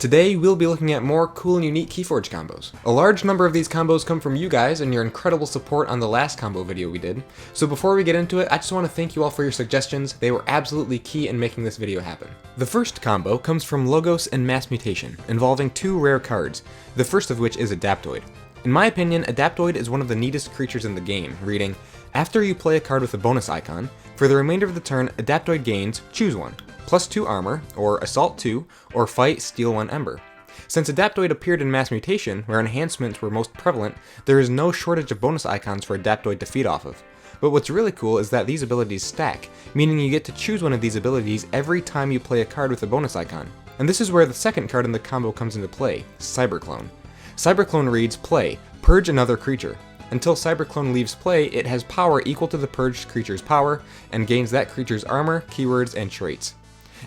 Today, we'll be looking at more cool and unique KeyForge combos. A large number of these combos come from you guys and your incredible support on the last combo video we did. So before we get into it, I just want to thank you all for your suggestions. They were absolutely key in making this video happen. The first combo comes from Logos and Mass Mutation, involving two rare cards, the first of which is Adaptoid. In my opinion, Adaptoid is one of the neatest creatures in the game, reading, after you play a card with a bonus icon, for the remainder of the turn, Adaptoid gains, choose one. +2 armor, or Assault 2, or Fight, Steal 1 Ember. Since Adaptoid appeared in Mass Mutation, where enhancements were most prevalent, there is no shortage of bonus icons for Adaptoid to feed off of. But what's really cool is that these abilities stack, meaning you get to choose one of these abilities every time you play a card with a bonus icon. And this is where the second card in the combo comes into play, Cyberclone. Cyberclone reads, play, purge another creature. Until Cyberclone leaves play, it has power equal to the purged creature's power, and gains that creature's armor, keywords, and traits.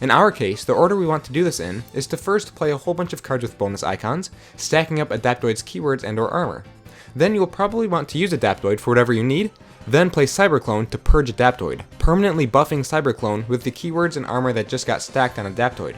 In our case, the order we want to do this in is to first play a whole bunch of cards with bonus icons, stacking up Adaptoid's keywords and or armor. Then you'll probably want to use Adaptoid for whatever you need, then play Cyberclone to purge Adaptoid, permanently buffing Cyberclone with the keywords and armor that just got stacked on Adaptoid.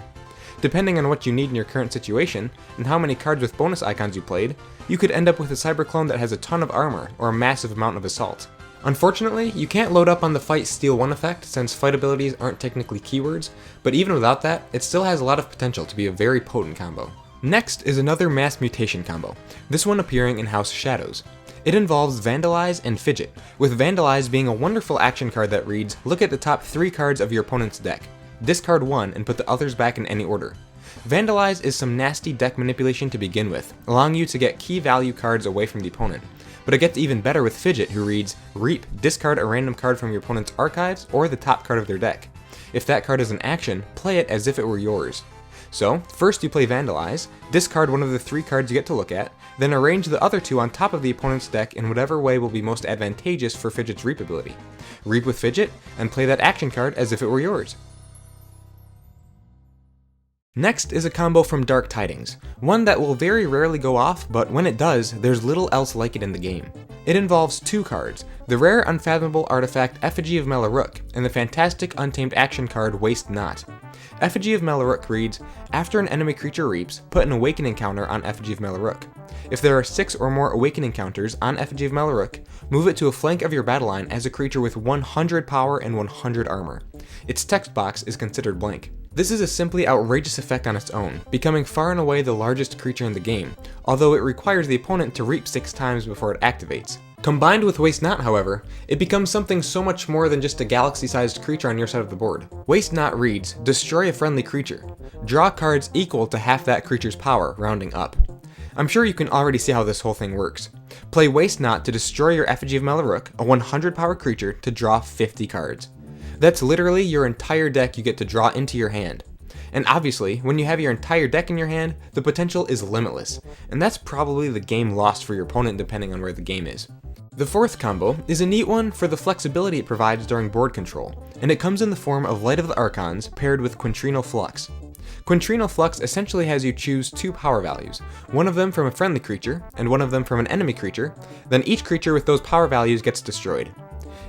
Depending on what you need in your current situation, and how many cards with bonus icons you played, you could end up with a Cyberclone that has a ton of armor, or a massive amount of assault. Unfortunately, you can't load up on the Fight Steal 1 effect since fight abilities aren't technically keywords, but even without that, it still has a lot of potential to be a very potent combo. Next is another Mass Mutation combo, this one appearing in House Shadows. It involves Vandalize and Fidget, with Vandalize being a wonderful action card that reads, look at the top 3 cards of your opponent's deck, discard 1 and put the others back in any order. Vandalize is some nasty deck manipulation to begin with, allowing you to get key value cards away from the opponent. But it gets even better with Fidget, who reads, reap, discard a random card from your opponent's archives or the top card of their deck. If that card is an action, play it as if it were yours. So, first you play Vandalize, discard one of the 3 cards you get to look at, then arrange the other 2 on top of the opponent's deck in whatever way will be most advantageous for Fidget's reap ability. Reap with Fidget, and play that action card as if it were yours. Next is a combo from Dark Tidings, one that will very rarely go off, but when it does, there's little else like it in the game. It involves 2 cards, the rare Unfathomable artifact Effigy of Melaruk, and the fantastic Untamed action card Waste Not. Effigy of Melaruk reads, after an enemy creature reaps, put an Awakening counter on Effigy of Melaruk. If there are 6 or more Awakening counters on Effigy of Melaruk, move it to a flank of your battle line as a creature with 100 power and 100 armor. Its text box is considered blank. This is a simply outrageous effect on its own, becoming far and away the largest creature in the game, although it requires the opponent to reap 6 times before it activates. Combined with Waste Not, however, it becomes something so much more than just a galaxy-sized creature on your side of the board. Waste Not reads, destroy a friendly creature. Draw cards equal to half that creature's power, rounding up. I'm sure you can already see how this whole thing works. Play Waste Not to destroy your Effigy of Melaruk, a 100 power creature, to draw 50 cards. That's literally your entire deck you get to draw into your hand. And obviously, when you have your entire deck in your hand, the potential is limitless, and that's probably the game lost for your opponent depending on where the game is. The fourth combo is a neat one for the flexibility it provides during board control, and it comes in the form of Light of the Archons paired with Quintrino Flux. Quintrino Flux essentially has you choose 2 power values, one of them from a friendly creature, and one of them from an enemy creature, then each creature with those power values gets destroyed.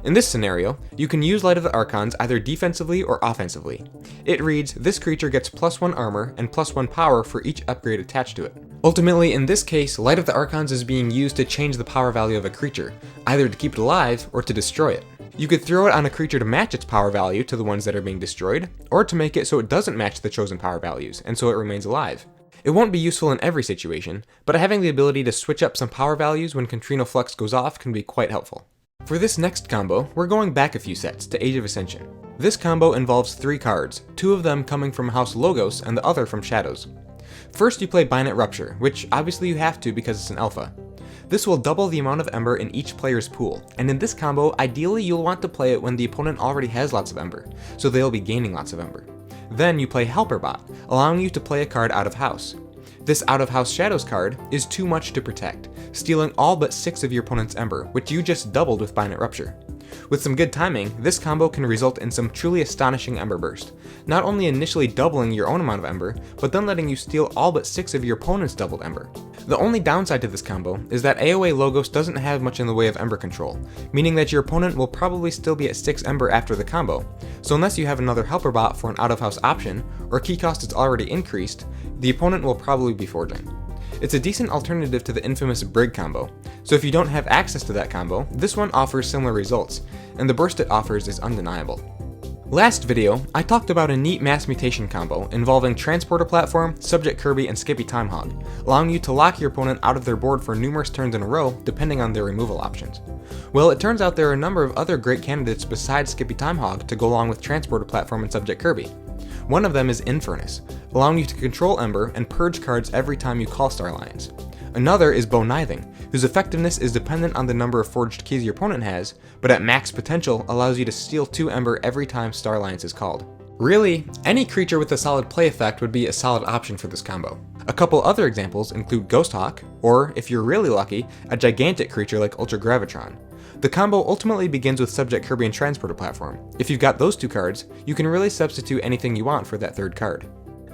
In this scenario, you can use Light of the Archons either defensively or offensively. It reads, this creature gets +1 armor and +1 power for each upgrade attached to it. Ultimately, in this case, Light of the Archons is being used to change the power value of a creature, either to keep it alive or to destroy it. You could throw it on a creature to match its power value to the ones that are being destroyed, or to make it so it doesn't match the chosen power values, and so it remains alive. It won't be useful in every situation, but having the ability to switch up some power values when Quintrino Flux goes off can be quite helpful. For this next combo, we're going back a few sets to Age of Ascension. This combo involves 3 cards, 2 of them coming from House Logos and the other from Shadows. First you play Binate Rupture, which obviously you have to because it's an alpha. This will double the amount of Ember in each player's pool, and in this combo, ideally you'll want to play it when the opponent already has lots of Ember, so they'll be gaining lots of Ember. Then you play Helperbot, allowing you to play a card out of house. This Out of House Shadows card is too much to protect, stealing all but 6 of your opponent's Ember, which you just doubled with Binate Rupture. With some good timing, this combo can result in some truly astonishing Ember Burst, not only initially doubling your own amount of Ember, but then letting you steal all but 6 of your opponent's doubled Ember. The only downside to this combo is that AoA Logos doesn't have much in the way of Ember control, meaning that your opponent will probably still be at 6 Ember after the combo, so unless you have another helper bot for an out-of-house option, or key cost is already increased, the opponent will probably be forging. It's a decent alternative to the infamous Brig combo, so if you don't have access to that combo, this one offers similar results, and the burst it offers is undeniable. Last video, I talked about a neat mass mutation combo involving Transporter Platform, Subject Kirby, and Skippy Timehog, allowing you to lock your opponent out of their board for numerous turns in a row depending on their removal options. Well, it turns out there are a number of other great candidates besides Skippy Timehog to go along with Transporter Platform and Subject Kirby. One of them is Infernus, allowing you to control Ember and purge cards every time you call Star Lions. Another is Bonithing, whose effectiveness is dependent on the number of forged keys your opponent has, but at max potential allows you to steal 2 Ember every time Star Alliance is called. Really, any creature with a solid play effect would be a solid option for this combo. A couple other examples include Ghosthawk, or, if you're really lucky, a gigantic creature like Ultra Gravitron. The combo ultimately begins with Subject Kirby and Transporter Platform. If you've got those 2 cards, you can really substitute anything you want for that 3rd card.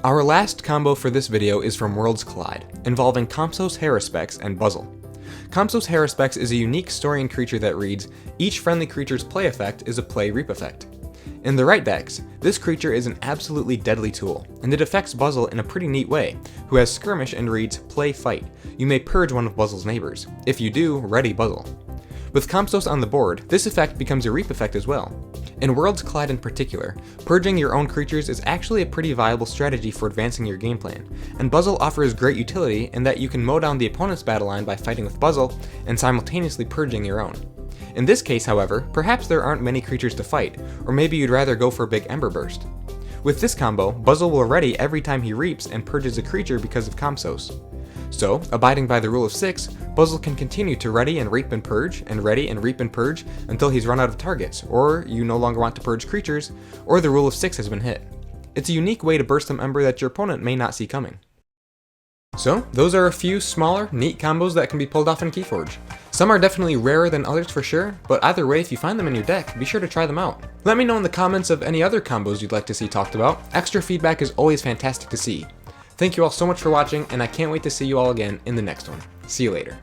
Our last combo for this video is from Worlds Collide, involving Compsos Haruspex and Buzzle. Compsos Haruspex is a unique Saurian creature that reads, each friendly creature's play effect is a play reap effect. In the right decks, this creature is an absolutely deadly tool, and it affects Buzzle in a pretty neat way, who has Skirmish and reads, play fight. You may purge one of Buzzle's neighbors. If you do, ready Buzzle. With Compsos on the board, this effect becomes a reap effect as well. In Worlds Collide in particular, purging your own creatures is actually a pretty viable strategy for advancing your game plan, and Buzzle offers great utility in that you can mow down the opponent's battle line by fighting with Buzzle and simultaneously purging your own. In this case, however, perhaps there aren't many creatures to fight, or maybe you'd rather go for a big Ember Burst. With this combo, Buzzle will ready every time he reaps and purges a creature because of Compsos. So, abiding by the rule of 6, Buzzle can continue to ready and reap and purge, and ready and reap and purge until he's run out of targets, or you no longer want to purge creatures, or the rule of 6 has been hit. It's a unique way to burst some Ember that your opponent may not see coming. So, those are a few smaller, neat combos that can be pulled off in KeyForge. Some are definitely rarer than others for sure, but either way, if you find them in your deck, be sure to try them out. Let me know in the comments of any other combos you'd like to see talked about. Extra feedback is always fantastic to see. Thank you all so much for watching, and I can't wait to see you all again in the next one. See you later.